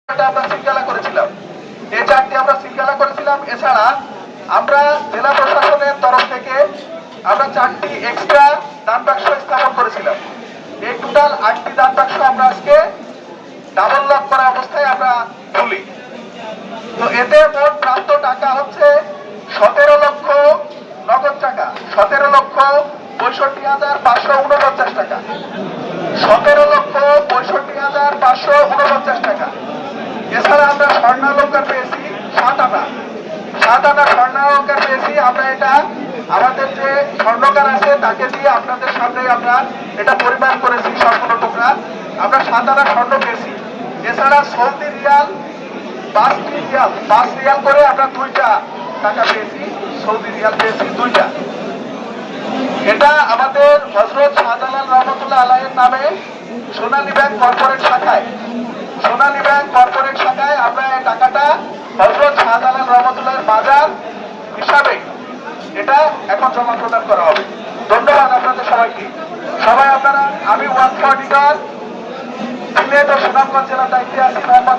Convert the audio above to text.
আমরা সিলগালা করেছিলাম। এই 4টি আমরা সিলগালা করেছিলাম। এছাড়া আমরা জেলা প্রশাসনের তরফ থেকে আমরা 4টি এক্সট্রা দান বাক্স স্থাপন করেছিলাম। এই টোটাল 8টি দান বাক্স আমরা আজকে ডাবল লক করা অবস্থায় আমরা খুলি। তো এতে মোট প্রাপ্ত টাকা হচ্ছে 17 লক্ষ নগদ টাকা, 17,65,549 টাকা, 17,65,549 টাকা। এছাড়া আমরা স্বর্ণালঙ্কার পেয়েছি 7 আনা, 7 আনা স্বর্ণালঙ্কার পেয়েছি। আমরা এটা আমাদের যে স্বর্ণকার আছে তাকে দিয়ে আপনাদের সামনে আমরা এটা পরিমাপ করেছি সম্পূর্ণ টুকরা। আমরা 7 আনা স্বর্ণ পেয়েছি। এছাড়া সৌদি রিয়াল 5 রিয়াল করে আমরা 2টা টাকা পেয়েছি, সৌদি রিয়াল পেয়েছি 2টা। এটা আমাদের হযরত শাহজালাল রহমতুল্লাহ আলাইহির নামে সোনালী ব্যাংক কর্পোরেট শাখায়, সোনালী ব্যাংক কর্পোরেট শাখায় আমরা এই টাকাটা হযরত শাহজালাল রহমতুল্লাহর বাজার হিসাবে এটা এখন জমা প্রদান করা হবে। ধন্যবাদ আপনাদের সবাইকে। সবাই আপনারা, আমি ওয়ার্ক কোঅর্ডিনেটর সিলেট ও সুনামগঞ্জ জেলার দায়িত্বে আছি মোহাম্মদ